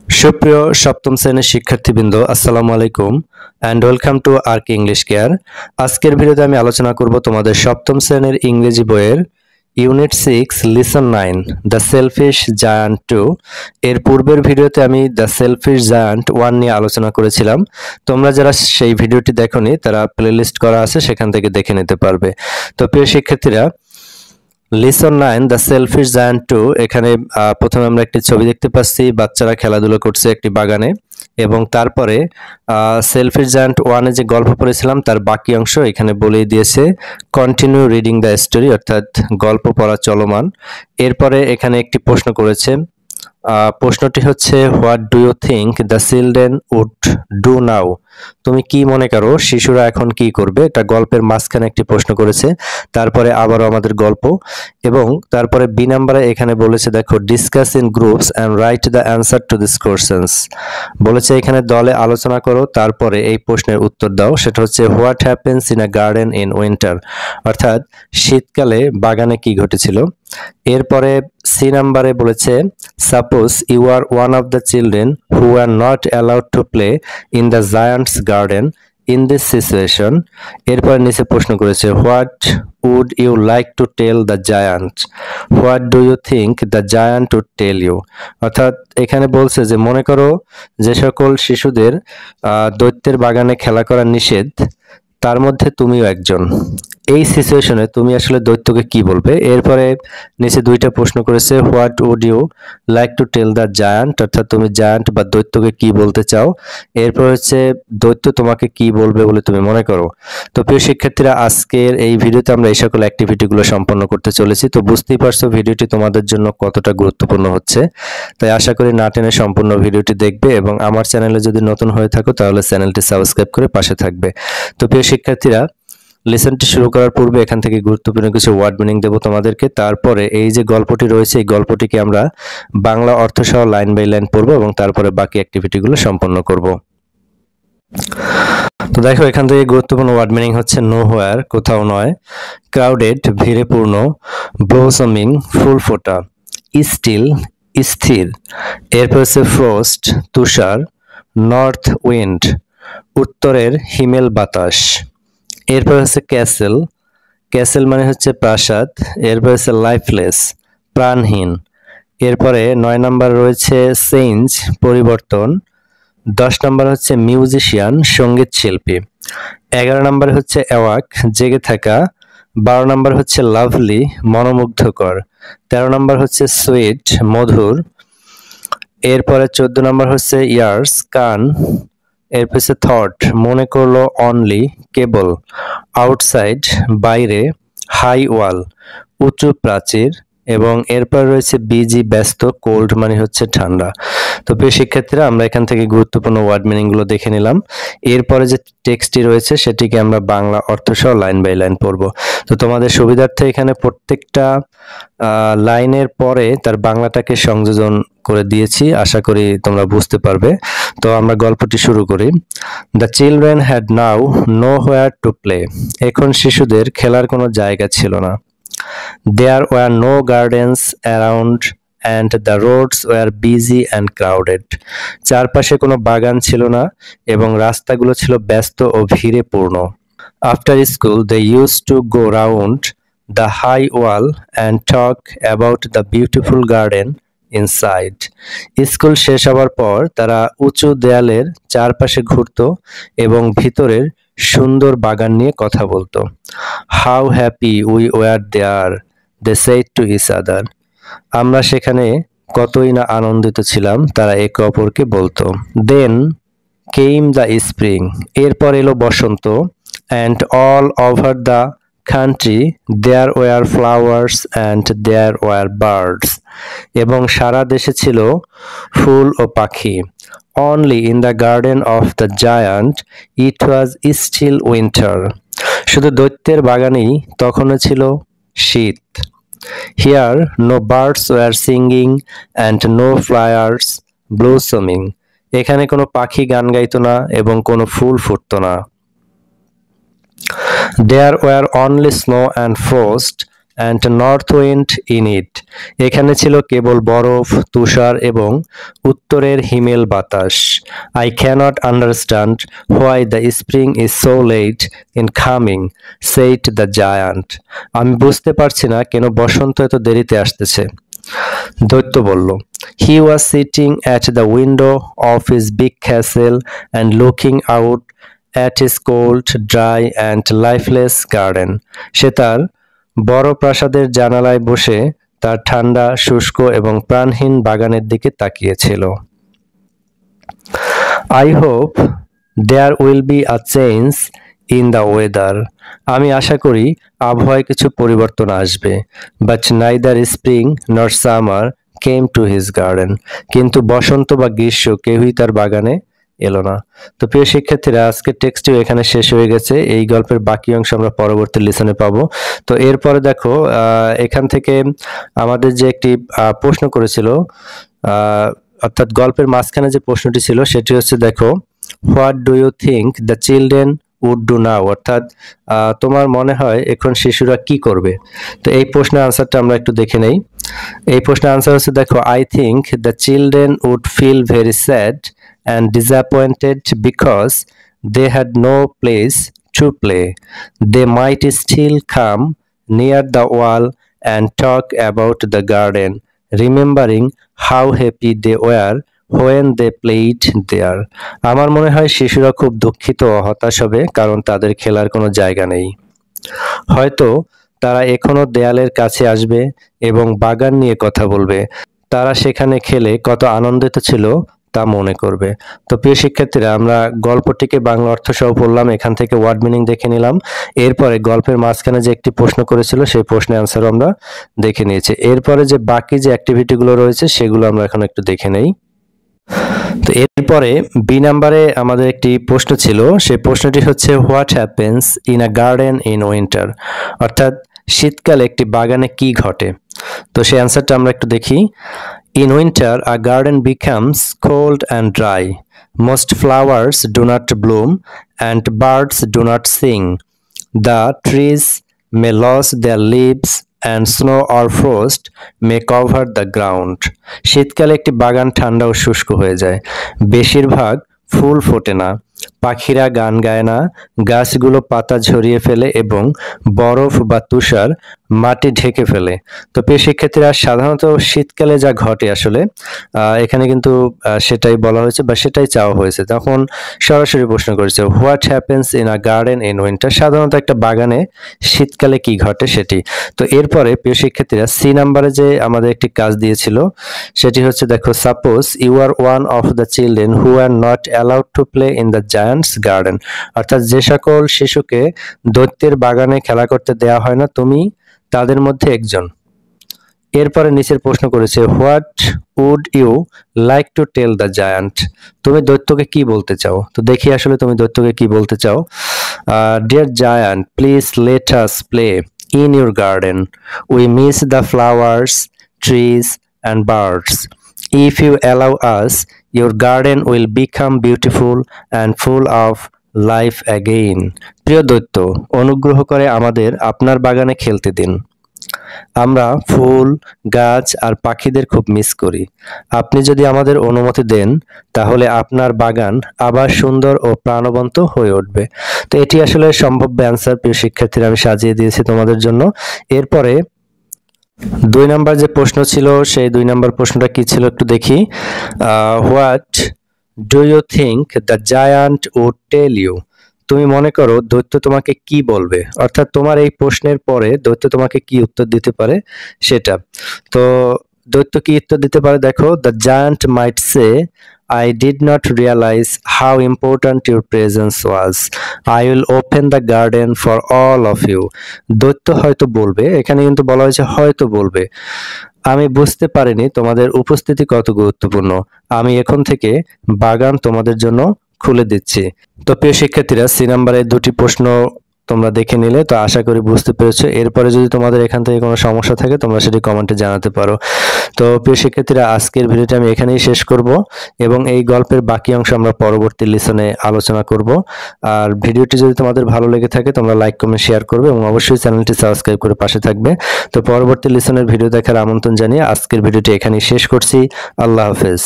সুপ্রিয় সপ্তম শ্রেণীর শিক্ষার্থীবৃন্দ, আসসালামু আলাইকুম and welcome to Arc English Care. আজকের ভিডিওতে আমি আলোচনা করব তোমাদের সপ্তম শ্রেণীর ইংরেজি বইয়ের unit 6 lesson 9 the selfish giant 2। এর পূর্বের ভিডিওতে আমি দ্য সেলফিশ জায়ান্ট 1 নিয়ে আলোচনা করেছিলাম। তোমরা যারা সেই ভিডিওটি দেখোনি তারা প্লেলিস্ট করা আছে, সেখান থেকে দেখে নিতে পারবে। তো প্রিয় শিক্ষার্থীরা, লিসন 9 দ্য সেলফিশ জায়ান্ট 2, এখানে প্রথমে আমরা একটি ছবি দেখতে পাচ্ছি, বাচ্চারা খেলাধুলা করছে একটি বাগানে, এবং তারপরে সেলফিশ জায়ান্ট 1-এ যে গল্প পড়েছিলাম তার বাকি অংশ এখানে বলেই দিয়েছে কন্টিনিউ রিডিং দ্য স্টোরি, অর্থাৎ গল্প পড়া চলমান। এরপরে এখানে একটি প্রশ্ন করেছে, প্রশ্নটি হচ্ছে what do you think the children would do now. তুমি কি মনে করো শিশুরা এখন কি করবে? এটা গল্পের মাঝখানে একটি প্রশ্ন করেছে, তারপরে আবারও আমাদের গল্প, এবং তারপরে বি নাম্বারে এখানে বলেছে দেখো discuss in groups and write the answer to this questions. বলেছে এখানে দলে আলোচনা করো, তারপরে এই প্রশ্নের উত্তর দাও। সেটা হচ্ছে what happens in a garden in winter, অর্থাৎ শীতকালে বাগানে কি ঘটেছিল। এরপরে সি নাম্বারে বলেছে suppose you are one of the children who are not allowed to play in the giant's garden in this situation. এরপরে নিচে প্রশ্ন করেছে what would you like to tell the giant, what do you think the giant would tell you. অর্থাৎ এখানে বলছে যে মনে করো যে সকল শিশুদের দৈত্যের বাগানে খেলা করা নিষেধ, তার মধ্যে তুমিও একজন। এই সিচুয়েশনে তুমি আসলে দৈত্যকে কি বলবে? এরপরে নিচে দুইটা প্রশ্ন করেছে what would you like to tell the giant, অর্থাৎ তুমি জায়ান্ট বা দৈত্যকে কি বলতে চাও। এরপর হচ্ছে দৈত্য তোমাকে কি বলবে বলে তুমি মনে করো। তো প্রিয় শিক্ষার্থীরা, আজকের এই ভিডিওতে আমরা এই সকল অ্যাক্টিভিটিগুলো সম্পন্ন করতে চলেছি। তো বুঝতেই পারছো ভিডিওটি তোমাদের জন্য কতটা গুরুত্বপূর্ণ হচ্ছে। তাই আশা করি না টেনে সম্পূর্ণ ভিডিওটি দেখবে, এবং আমার চ্যানেলে যদি নতুন হয়ে থাকো তাহলে চ্যানেলটি সাবস্ক্রাইব করে পাশে থাকবে। তো প্রিয় শিক্ষার্থীরা, লেসনটি শুরু করার পূর্বে এখান থেকে গুরুত্বপূর্ণ কিছু ওয়ার্ড মিনিং দেব তোমাদেরকে। তারপরে এই যে গল্পটি রয়েছে এই গল্পটিকে আমরা বাংলা অর্থ সহ লাইন বাই লাইন পড়বো, এবং তারপরে বাকি অ্যাক্টিভিটিগুলো সম্পন্ন করব। তো দেখো এখান থেকে গুরুত্বপূর্ণ ওয়ার্ড মিনিং হচ্ছে নো হোয়ার, কোথাও নয়, ক্রাউডেড, ভিড়ে পূর্ণ, ব্লোসমিং, ফুল ফোটা, স্টিল, স্থির, এরপর হচ্ছে ফ্রস্ট, তুষার, নর্থ উইন্ড, উত্তরের হিমেল বাতাস, এরপর হচ্ছে ক্যাসেল, ক্যাসেল মানে হচ্ছে প্রাসাদ, এরপর হচ্ছে লাইফলেস, প্রাণহীন, এরপরে 9 নাম্বার রয়েছে চেঞ্জ, পরিবর্তন, 10 নাম্বার হচ্ছে মিউজিশিয়ান, সঙ্গীত শিল্পী, 11 নাম্বার হচ্ছে অ্যাওয়াক, জেগে থাকা, 12 নাম্বার হচ্ছে লাভলি, মনোমুগ্ধকর, 13 নাম্বার হচ্ছে সুইট, মধুর, এরপরে 14 নাম্বার হচ্ছে ইয়ার্স, কান, এরপর হচ্ছে থট, মনে করলো, অনলি, কেবল, আউটসাইড, বাইরে, হাই ওয়াল, উঁচু প্রাচীর, এবং এরপর রয়েছে বিজি, ব্যস্ত, কোল্ড মানে হচ্ছে ঠান্ডা। তো প্রিয় শিক্ষার্থীরা, আমরা এখান থেকে গুরুত্বপূর্ণ ওয়ার্ড মিনিং গুলো দেখে নিলাম। এরপরে যে টেক্সটটি রয়েছে সেটিকে আমরা বাংলা অর্থ সহ লাইন বাই লাইন পড়ব। তো তোমাদের সুবিধার্থে এখানে প্রত্যেকটা লাইনের পরে তার বাংলাটাকে সংযোজন করে দিয়েছি, আশা করি তোমরা বুঝতে পারবে। তো আমরা গল্পটি শুরু করি। The children had now nowhere to play, এখন শিশুদের খেলার কোনো জায়গা ছিল না। There were no gardens around and the roads were busy and crowded, চারপাশে কোনো বাগান ছিল না এবং রাস্তাগুলো ছিল ব্যস্ত ও ভিড়ে পূর্ণ। After school they use to go round the high wall and talk about the beautiful garden inside, school শেষ হওয়ার পর তারা উঁচু দেয়ালের চারপাশে ঘুরত এবং ভিতরের সুন্দর বাগান নিয়ে কথা বলতো। How happy we were there they said to each other, আমরা সেখানে কতই না আনন্দিত ছিলাম, তারা একে অপরকে বলতো। দেন কেম দ্য স্প্রিং, এরপর এলো বসন্ত, and all over the country there were flowers and there were birds, এবং সারা দেশে ছিল ফুল ও পাখি। Only in the garden of the giant it was still winter, শুধু দৈত্যের বাগানেই তখনও ছিল শীত। Here no birds were singing and no flowers blossoming, এখানে কোনো পাখি গান গাইতো না এবং কোনো ফুল ফুটতো না। There were only snow and frost and north wind in it. এখানে ছিল কেবল বরফ, তুষার এবং উত্তরের হিমেল বাতাস। I cannot understand why the spring is so late in coming, said the giant. আমি বুঝতে পারছি না কেন বসন্ত এত দেরিতে আসতেছে। দৈত্য বলল, He was sitting at the window of his big castle and looking out at his cold, dry and lifeless garden. সে তার বড় প্রাসাদের জানালায় বসে তার ঠান্ডা, শুষ্ক এবং প্রাণহীন বাগানের দিকে তাকিয়েছিল। I hope there will be a change in the weather. আমি আশা করি আবহাওয়ায় কিছু পরিবর্তন আসবে। But neither spring nor summer came to his garden. কিন্তু বসন্ত বা গ্রীষ্ম কেউই তার বাগানে এলো না। তো প্রিয় শিক্ষার্থীরা, আজকের টেক্সটিও এখানে শেষ হয়ে গেছে। এই গল্পের বাকি অংশ আমরা পরবর্তী লেসনে পাবো। তো এরপরে দেখো, এখান থেকে আমাদের যে একটি প্রশ্ন করেছিল, অর্থাৎ গল্পের মাঝখানে যে প্রশ্নটি ছিল সেটি হচ্ছে, দেখো, what do you think the children would do now, অর্থাৎ তোমার মনে হয় এখন শিশুরা কি করবে। তো এই প্রশ্নের আনসারটা আমরা একটু দেখে নেই। এই প্রশ্নের আনসার হচ্ছে, দেখো, I think the children would feel very sad and disappointed because they had no place to play. They might still come near the wall and talk about the garden, remembering how happy they were when they played there. আমার মনে হয় শিশুরা খুব দুঃখিত ও হতাশ হবে, কারণ তাদের খেলার কোনো জায়গা নেই। হয়তো তারা এখনো দেয়ালের কাছে আসবে এবং বাগান নিয়ে কথা বলবে। তারা সেখানে খেলে কত আনন্দিত ছিল তা মনে করবে। তো প্রিয় শিক্ষার্থীরা, আমরা গল্পটিকে বাংলা অর্থ সহ পড়লাম, এখান থেকে ওয়ার্ড মিনিং দেখে নিলাম। এরপরে গল্পের মাঝখানে যে একটি প্রশ্ন করেছিল সেই প্রশ্নের আনসারও আমরা দেখে নিয়েছি। এরপরে যে বাকি যে অ্যাক্টিভিটিগুলো রয়েছে সেগুলো আমরা এখন একটু দেখে নেই। তো এরপরে বি নাম্বারে আমাদের একটি প্রশ্ন ছিল, সেই প্রশ্নটি হচ্ছে, what happens in a garden in winter, অর্থাৎ শীতকালে একটি বাগানে কি ঘটে। তো সেই অ্যান্সারটা আমরা একটু দেখি। In winter, a garden becomes cold and dry. Most flowers do not bloom and birds do not sing. The trees may lose their leaves and snow or frost may cover the ground. শীতকালে একটি বাগান ঠান্ডা ও শুষ্ক হয়ে যায়। বেশিরভাগ ফুল ফোটে না, পাখিরা গান গায় না, গাছগুলো পাতা ঝরিয়ে ফেলে এবং বরফ বা তুষার মাটি ঢেকে ফেলে। তো প্রিয় শিক্ষার্থীরা, সাধারণত শীতকালে যা ঘটে আসলে এখানে কিন্তু সেটাই বলা হয়েছে বা সেটাই চাওয়া হয়েছে। তখন সরাসরি প্রশ্ন করেছে, what happens in a garden in winter, সাধারণত একটা বাগানে শীতকালে কি ঘটে সেটি। তো এরপরে প্রিয় শিক্ষার্থীরা, সি নাম্বারে যে আমাদের একটি কাজ দিয়েছিল সেটি হচ্ছে, দেখো, suppose you are one of the children who are not allowed to play in the giant's garden, অর্থাৎ যে সকল শিশুকে দৈত্যের বাগানে খেলা করতে দেওয়া হয় না, তুমি তাদের মধ্যে একজন। এরপরে নিচের প্রশ্ন করেছে, what would you like to tell the giant, তুমি দৈত্যকে কি বলতে চাও। তো দেখি আসলে তুমি দৈত্যকে কি বলতে চাও। Dear giant, please let us play in your garden, we miss the flowers, trees and birds. If you allow us, your garden will become beautiful and full of life again. প্রিয় দৈত্য, অনুগ্রহ করে আমাদের আপনার বাগানে খেলতে দিন। আমরা ফুল, গাছ আর পাখিদের খুব মিস করি। আপনি যদি আমাদের অনুমতি দেন তাহলে আপনার বাগান আবার সুন্দর ও প্রাণবন্ত হয়ে উঠবে। তো এটি আসলে সম্ভাব্য অ্যান্সার প্রিয় শিক্ষার্থীরা, আমি সাজিয়ে দিয়েছি তোমাদের জন্য। এরপরে 2 নাম্বার যে প্রশ্ন ছিল সেই 2 নাম্বার প্রশ্নটা কি ছিল একটু দেখি। What do you think the giant would tell you, তুমি মনে করো দৈত্য তোমাকে কি বলবে, অর্থাৎ তোমার এই প্রশ্নের পরে দৈত্য তোমাকে কি উত্তর দিতে পারে সেটা। তো দৈত্য কি উত্তর দিতে পারে, দেখো, the giant might say, I did not realize how important your presence was. I will open the garden for all of you. দৈত্য হয়তো বলবে, এখানে কিন্তু বলা হয়েছে হয়তো বলবে, আমি বুঝতে পারিনি তোমাদের উপস্থিতি কত গুরুত্বপূর্ণ, আমি এখন থেকে বাগান তোমাদের জন্য খুলে দিচ্ছি। তো প্রিয় শিক্ষার্থীরা, সি নাম্বারে 2টি প্রশ্ন তোমরা দেখে নিলে। তো আশা করি বুঝতে পেরেছো। এরপরে যদি তোমাদের এখান থেকে কোনো সমস্যা থাকে তোমরা সেটি কমেন্টে জানাতে পারো। তো প্রিয় শিক্ষার্থীরা, আজকের ভিডিওটি আমি এখানেই শেষ করব এবং এই গল্পের বাকি অংশ আমরা পরবর্তী লেসনে আলোচনা করব। আর ভিডিওটি যদি তোমাদের ভালো লেগে থাকে তোমরা লাইক কমেন্ট শেয়ার করবে এবং অবশ্যই চ্যানেলটি সাবস্ক্রাইব করে পাশে থাকবে। তো পরবর্তী লেসনের ভিডিও দেখার আমন্ত্রণ জানিয়ে আজকের ভিডিওটি এখানেই শেষ করছি। আল্লাহ হাফেজ।